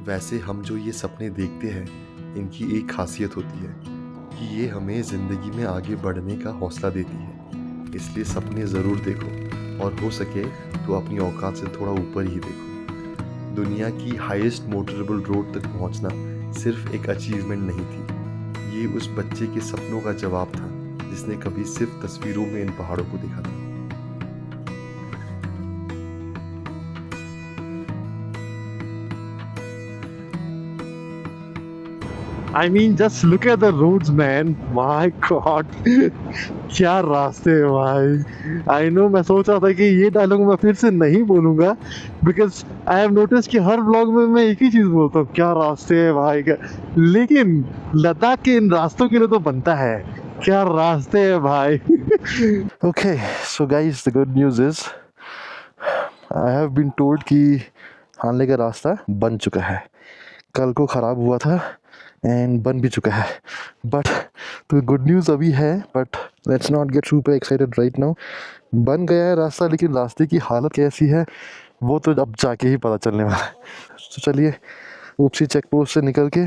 वैसे हम जो ये सपने देखते हैं, इनकी एक खासियत होती है कि ये हमें ज़िंदगी में आगे बढ़ने का हौसला देती है। इसलिए सपने ज़रूर देखो और हो सके तो अपनी औकात से थोड़ा ऊपर ही देखो। दुनिया की हाईएस्ट मोटरेबल रोड तक पहुंचना सिर्फ एक अचीवमेंट नहीं थी, ये उस बच्चे के सपनों का जवाब था जिसने कभी सिर्फ तस्वीरों में इन पहाड़ों को देखा था। I mean, just look at the roads, man. My God, क्या रास्ते हैं भाई। I know, मैं सोच रहा था कि ये डायलॉग मैं फिर से नहीं बोलूंगा, because I have noticed कि हर व्लॉग में मैं एक ही चीज बोलता हूँ, क्या रास्ते हैं भाई का। लेकिन लद्दाख के इन रास्तों के लिए तो बनता है, क्या रास्ते हैं भाई। Okay, so guys, the good news is I have been told कि हानले का रास्ता बन चुका है। कल को ख़राब हुआ था एंड बन भी चुका है, बट तो गुड न्यूज़ अभी है, but let's not get super excited right now. बन गया है रास्ता, लेकिन रास्ते की हालत कैसी है वो तो अब जाके ही पता चलने वाला है। तो चलिए ऊपसी चेक पोस्ट से निकल के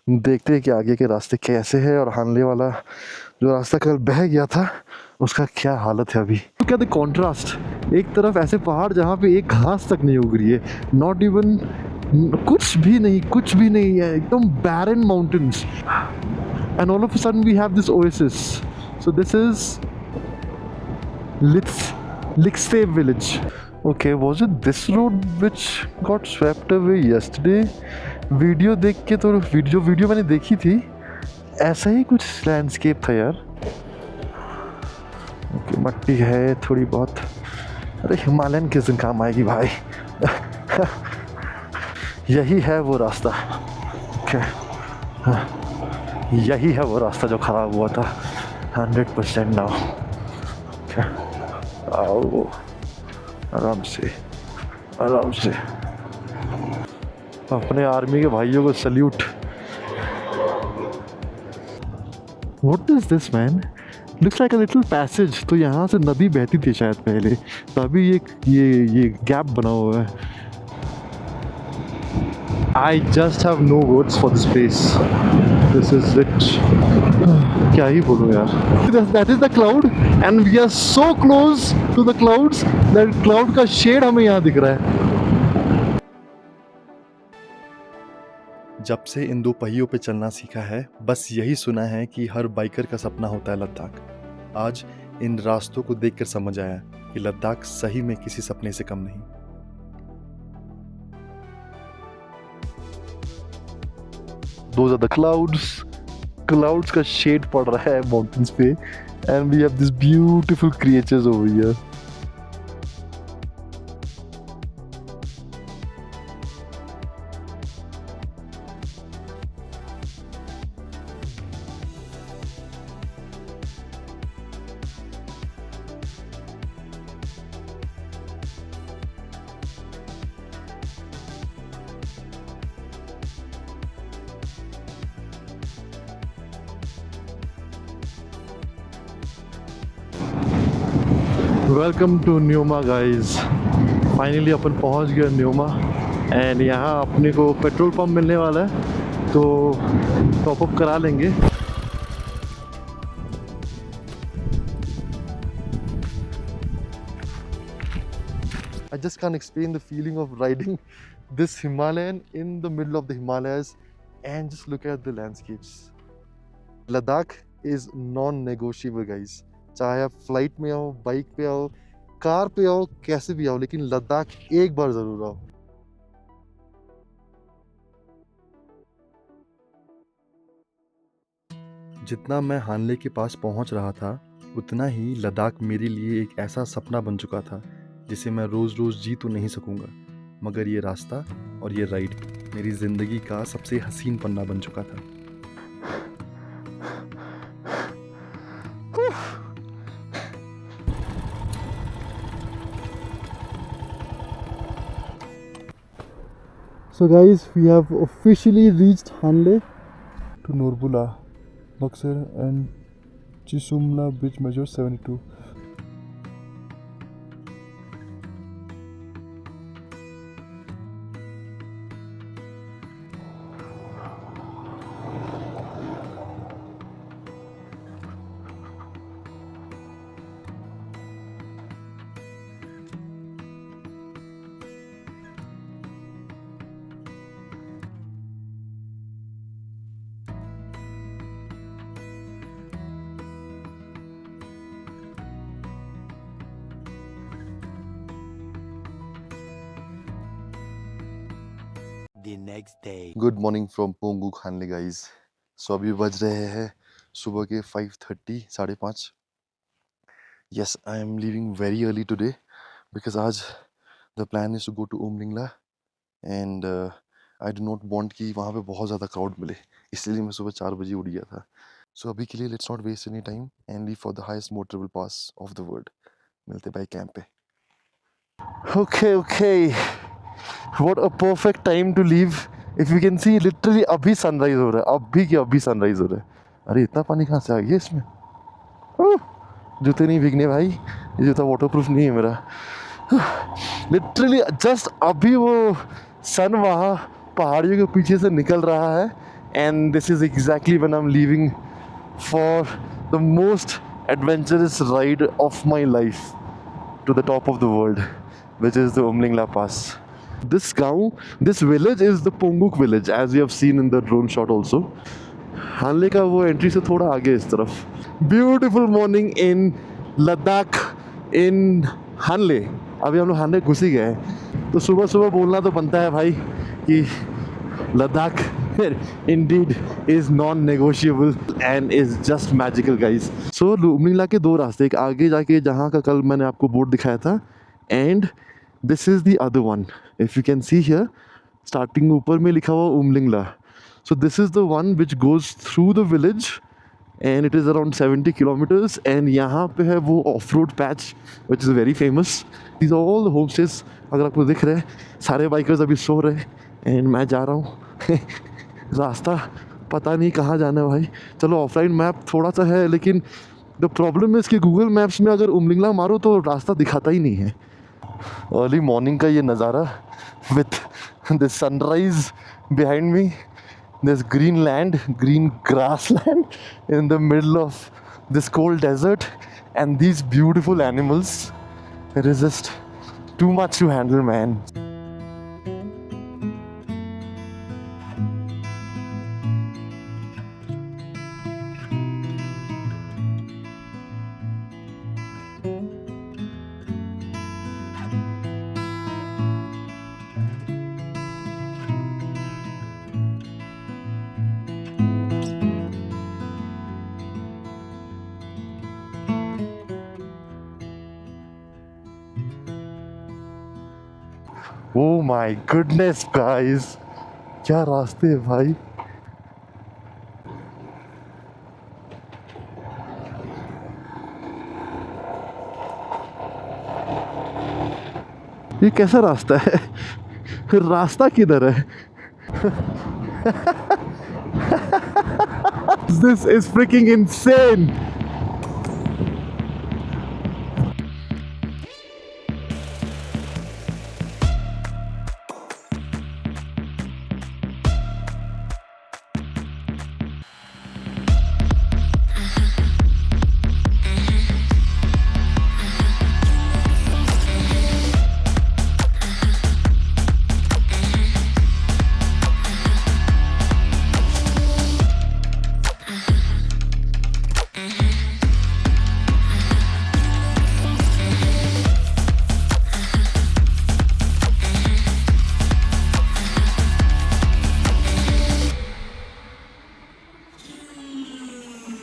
देखते हैं कि आगे के रास्ते कैसे हैं और हानले वाला जो रास्ता कल बह गया था उसका क्या हालत है अभी। तो क्या द कॉन्ट्रास्ट, एक तरफ ऐसे पहाड़ जहाँ पे एक घास तक नहीं उग रही है, नॉट इवन कुछ भी नहीं है, एकदम barren mountains, and all of a sudden we have this oasis. So this is Lixte village. Okay, was it this road which got swept away yesterday? Video देख के तो वीडियो मैंने देखी थी, ऐसा ही कुछ लैंडस्केप था यार। ओके, मट्टी है थोड़ी बहुत, अरे हिमालयन किस दिन काम आएगी भाई। यही है वो रास्ता। ओके, यही है वो रास्ता जो ख़राब हुआ था 100% नाउ। ओके, आओ आराम से अपने आर्मी के भाइयों को salute. What is this man? Looks like a little passage। तो यहाँ से नदी बहती थी शायद पहले, तभी ये गैप बना हुआ है। I just have no words for this place. This is it. क्या ही बोलूँ यार। That is the cloud and we are so close to the clouds that cloud का shade हमें यहाँ दिख रहा है। जब से इन दो पहियों पे चलना सीखा है, बस यही सुना है कि हर बाइकर का सपना होता है लद्दाख। आज इन रास्तों को देखकर समझ आया कि लद्दाख सही में किसी सपने से कम नहीं। Those are the clouds का शेड पड़ रहा है माउंटेन्स पे, and we have these beautiful creatures over here. Welcome to Nyoma guys. Finally अपन पहुंच गए न्योमा, एंड यहाँ अपने को पेट्रोल पंप मिलने वाला है, तो टॉप अप करा लेंगे। I just can't explain the feeling of riding this Himalayan in the middle of the Himalayas and just look at the landscapes. Ladakh is non-negotiable guys. चाहे आप फ्लाइट में आओ, बाइक पे आओ, कार पे आओ, कैसे भी आओ, लेकिन लद्दाख एक बार जरूर आओ। जितना मैं हानले के पास पहुंच रहा था, उतना ही लद्दाख मेरे लिए एक ऐसा सपना बन चुका था जिसे मैं रोज़ रोज़ जी तो नहीं सकूंगा, मगर ये रास्ता और ये राइड मेरी ज़िंदगी का सबसे हसीन पन्ना बन चुका था। So guys, we have officially reached Hanle to Norbula, Buxar and Chisumla bridge measures 72. the next day. Good morning from पोंगू खानले गाइस। सो अभी बज रहे हैं सुबह के 5:30 5:30। Yes I am leaving very early today because आज the plan is to go to Umlingla and I do not want कि वहाँ पे बहुत ज़्यादा क्राउड मिले, इसलिए मैं सुबह 4 बजे उठ गया था। सो अभी के लिए let's not waste any time and leave for the highest motorable pass of the world. मिलते बाई कैंप पे। Okay what a perfect time to leave. If you can see literally अभी सनराइज हो रहा है, अभी सनराइज हो रहा है। अरे इतना पानी कहाँ से आ गया इसमें? जूते नहीं भीगने भाई, ये जूता वाटरप्रूफ नहीं है मेरा। लिटरली जस्ट अभी वो सन वहाँ पहाड़ियों के पीछे से निकल रहा है and this is exactly when I am leaving for the most adventurous ride of my life to the top of the world, which is the Umlingla Pass. This village is the Ponguk village, as you have seen in the drone shot also. हानले का वो entry से थोड़ा आगे इस तरफ। Beautiful morning इन लद्दाख इन हानले। अभी हम लोग हानले घुस ही गए हैं, तो सुबह सुबह बोलना तो बनता है भाई कि Ladakh indeed is non-negotiable and is just magical guys. So Umling La के दो रास्ते, एक आगे जाके जहाँ का कल मैंने आपको बोर्ड दिखाया था and this is the other one. If you can see here, starting ऊपर में लिखा हुआ Umling La. So this is the one which goes through the village and it is around 70 kilometers and यहाँ पे है वो off-road patch which is very famous. These are all the homestays. अगर आपको दिख रहे हैं सारे बाइकर्स अभी सो रहे हैं and मैं जा रहा हूँ। रास्ता पता नहीं कहाँ जाना है भाई। चलो ऑफलाइन मैप थोड़ा सा है, लेकिन द प्रॉब्लम इज़ कि गूगल मैप्स में अगर उमलिंगला मारो तो रास्ता दिखाता ही नहीं है। अर्ली मॉर्निंग का ये नज़ारा with the sunrise behind me, this green land, green grass land in the middle of this cold desert and these beautiful animals, it is just too much to handle man. Oh my goodness guys, क्या रास्ते हैं भाई। ये कैसा रास्ता है? रास्ता किधर है? This is freaking insane.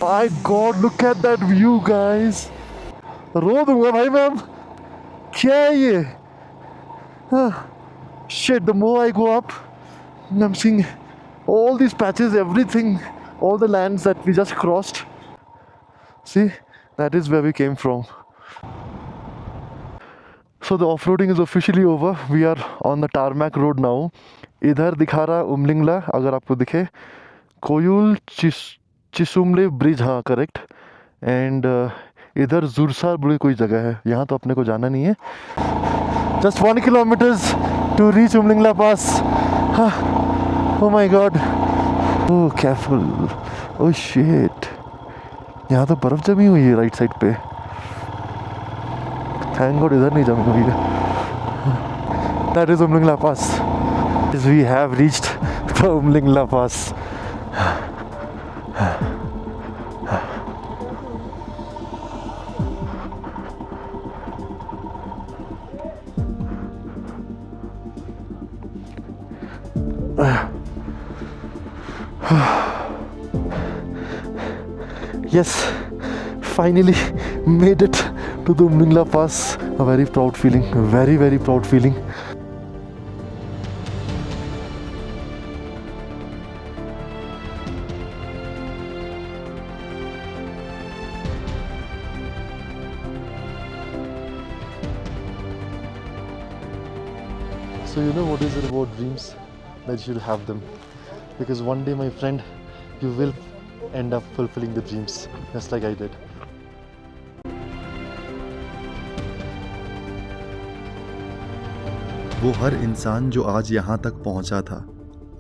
My God, look at that view, guys. रो दूंगा भाई मैं अब। क्या है ये? Shit, the more I go up, I'm seeing all these patches, everything, all the lands that we just crossed. See, that is where we came from. So the off-roading is officially over. We are on the tarmac road now. इधर दिखा रहा उमलिंगला, अगर आपको दिखे, कोयुल चिसुमले bridge, हाँ correct. And इधर जुरसार बड़ी कोई जगह है, यहाँ तो अपने को जाना नहीं है। Just 1 kilometer to reach Umlingla pass. Oh my god, oh careful, oh shit, यहाँ तो बर्फ जमी हुई है राइट साइड पे। थैंक गॉड इधर नहीं जमी हुई है। That is Umlingla pass. We have reached the Umlingla pass. Yes, finally made it to the Mingla Pass. A very proud feeling, very, very proud feeling. So you know what is it about dreams? That you should have them. Because one day, my friend, you will end up fulfilling the dreams, just like I did. वो हर इंसान जो आज यहाँ तक पहुँचा था,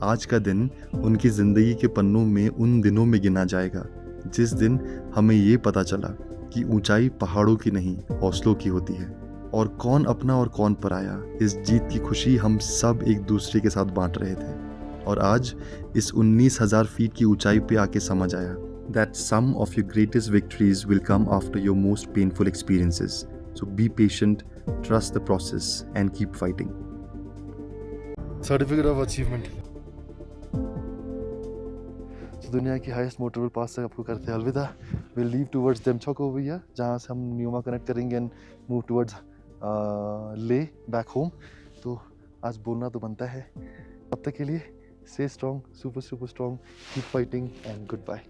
आज का दिन उनकी ज़िंदगी के पन्नों में उन दिनों में गिना जाएगा जिस दिन हमें ये पता चला कि ऊंचाई पहाड़ों की नहीं, हौसलों की होती है। और कौन अपना और कौन पराया, इस जीत की खुशी हम सब एक दूसरे के साथ बांट रहे थे। और आज इस 19,000 फीट की ऊंचाई पे आके समझ आया that some of your greatest victories will come after your most painful experiences. So be patient, trust the process and keep fighting. Certificate of achievement. तो दुनिया की हाईएस्ट मोटरबल पास से आपको करते हैं अलविदा। Will leave towards Demchok over here, जहाँ से हम न्यूमा कनेक्ट करेंगे and move towards Leh back home. तो आज बोलना तो बनता है। तब तक के लिए stay strong, super super strong, keep fighting and good bye.